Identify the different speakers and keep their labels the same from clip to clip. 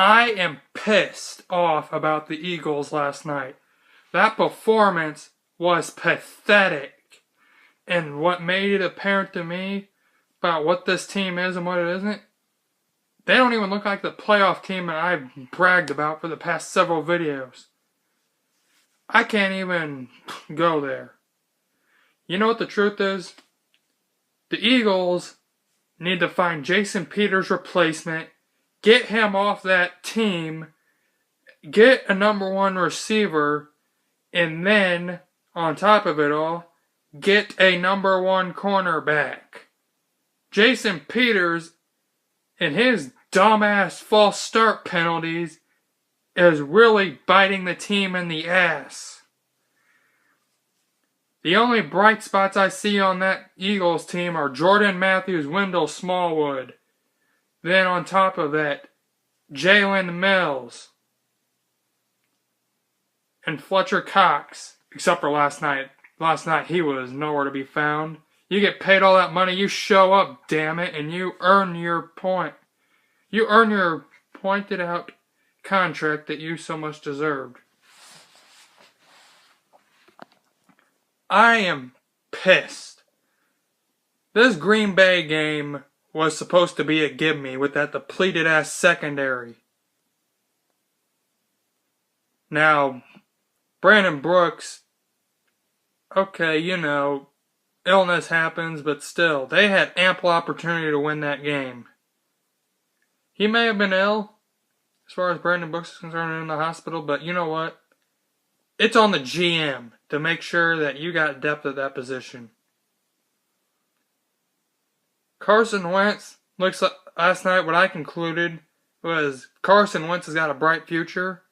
Speaker 1: I am pissed off about the Eagles last night. That performance was pathetic. And what made it apparent to me about what this team is and what it isn't, they don't even look like the playoff team that I've bragged about for the past several videos. I can't even go there. You know what the truth is? The Eagles need to find Jason Peters' replacement, get him off that team, get a number one receiver, and then, on top of it all, get a number one cornerback. Jason Peters and his dumbass false start penalties is really biting the team in the ass. The only bright spots I see on that Eagles team are Jordan Matthews, Wendell Smallwood. Then on top of that, Jalen Mills and Fletcher Cox. Except for last night. Last night he was nowhere to be found. You get paid all that money, you show up, damn it, and you earn your point. You earn your pointed out contract that you so much deserved. I am pissed. This Green Bay game was supposed to be a gimme with that depleted ass secondary. Now, Brandon Brooks, okay, illness happens, but still, they had ample opportunity to win that game. He may have been ill, as far as Brandon Brooks is concerned, in the hospital, but you know what? It's on the GM to make sure that you got depth at that position. Carson Wentz, looks like last night what I concluded was Carson Wentz has got a bright future,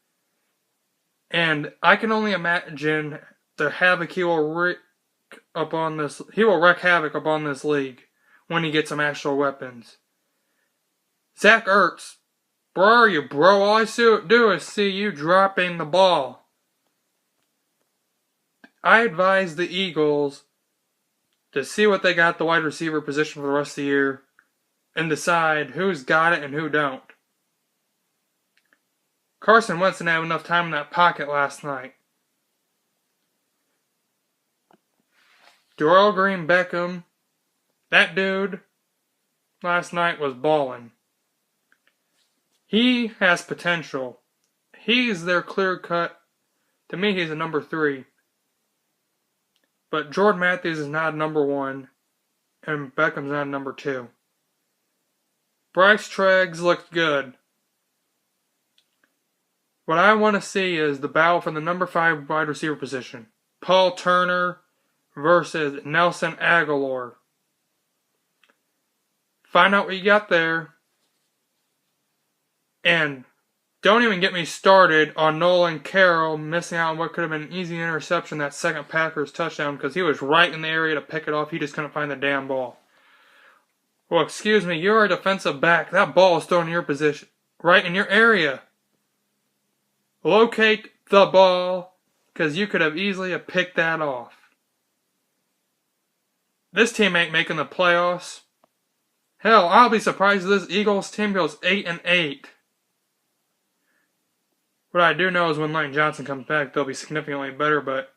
Speaker 1: and I can only imagine the havoc he will wreak upon this. He will wreak havoc upon this league when he gets some actual weapons. Zach Ertz, where are you, bro? All I do is see you dropping the ball. I advise the Eagles to see what they got at the wide receiver position for the rest of the year and decide who's got it and who don't. Carson Wentz didn't have enough time in that pocket last night. Darrell Green Beckham, that dude, last night was balling. He has potential. He's their clear cut. To me, he's a number 3. But Jordan Matthews is not a number 1, and Beckham's not a number 2. Bryce Treggs looked good. What I want to see is the battle for the number 5 wide receiver position. Paul Turner versus Nelson Aguilar. Find out what you got there. And don't even get me started on Nolan Carroll missing out on what could have been an easy interception, that second Packers touchdown, because he was right in the area to pick it off. He just couldn't find the damn ball. Well, excuse me, you're a defensive back. That ball is thrown in your position, right in your area. Locate the ball, because you could have easily have picked that off. This team ain't making the playoffs. Hell, I'll be surprised if this Eagles team goes 8-8. What I do know is when Lane Johnson comes back, they'll be significantly better, but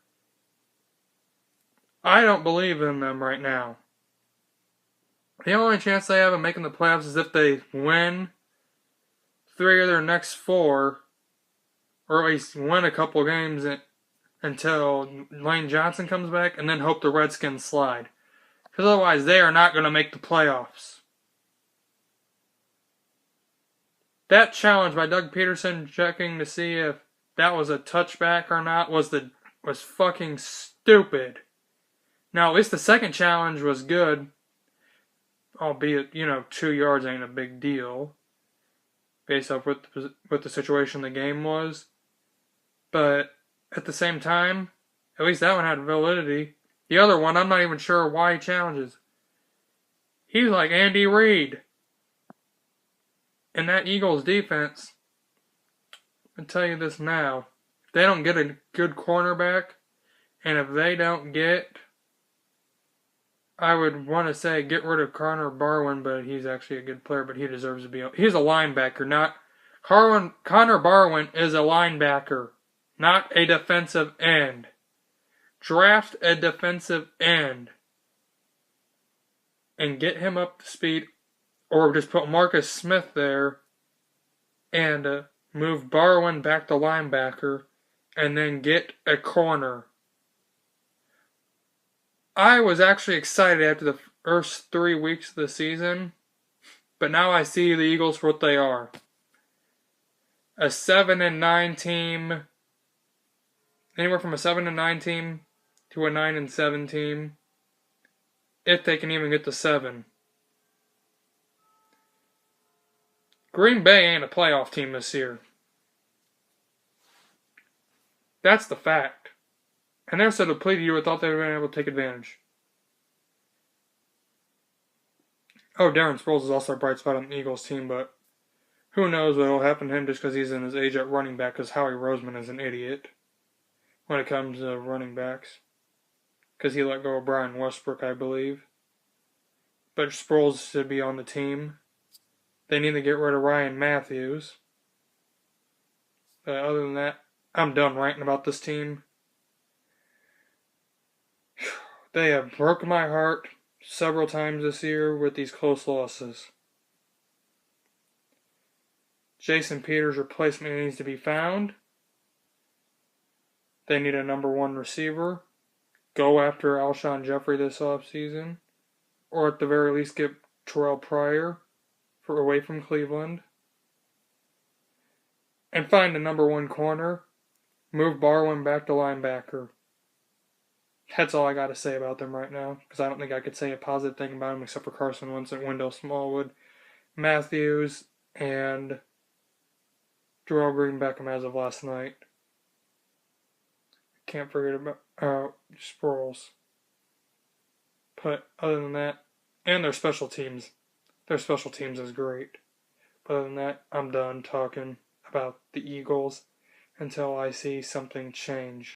Speaker 1: I don't believe in them right now. The only chance they have of making the playoffs is if they win 3 of their next 4, or at least win a couple games until Lane Johnson comes back, and then hope the Redskins slide. Because otherwise, they are not going to make the playoffs. That challenge by Doug Peterson checking to see if that was a touchback or not was fucking stupid. Now, at least the second challenge was good. Albeit, 2 yards ain't a big deal. Based off what the situation the game was. But at the same time, at least that one had validity. The other one, I'm not even sure why he challenges. He's like Andy Reid. And that Eagles defense, I'll tell you this now, if they don't get a good cornerback, and if they don't get, I would want to say get rid of Connor Barwin, but he's actually a good player, but he deserves to be, he's a linebacker, not Connor Barwin is a linebacker, not a defensive end. Draft a defensive end and get him up to speed, or just put Marcus Smith there and move Barwin back to linebacker and then get a corner. I was actually excited after the first 3 weeks of the season, but now I see the Eagles for what they are. A 7-9 team, anywhere from a 7-9 team to a 9-7 team, if they can even get to 7. Green Bay ain't a playoff team this year. That's the fact. And they're so depleted you would thought they would have been able to take advantage. Oh, Darren Sproles is also a bright spot on the Eagles team, but who knows what will happen to him just because he's in his age at running back, because Howie Roseman is an idiot when it comes to running backs. Because he let go of Brian Westbrook, I believe. But Sproles should be on the team. They need to get rid of Ryan Matthews. But other than that, I'm done ranting about this team. They have broken my heart several times this year with these close losses. Jason Peters' replacement needs to be found. They need a number 1 receiver. Go after Alshon Jeffrey this offseason. Or at the very least get Terrell Pryor away from Cleveland. And find a number 1 corner. Move Barwin back to linebacker. That's all I got to say about them right now, because I don't think I could say a positive thing about them except for Carson Wentz and Wendell Smallwood, Matthews, and Darrell Green Beckham as of last night. Can't forget about Sproles. But other than that, and their special teams. Their special teams is great. But other than that, I'm done talking about the Eagles until I see something change.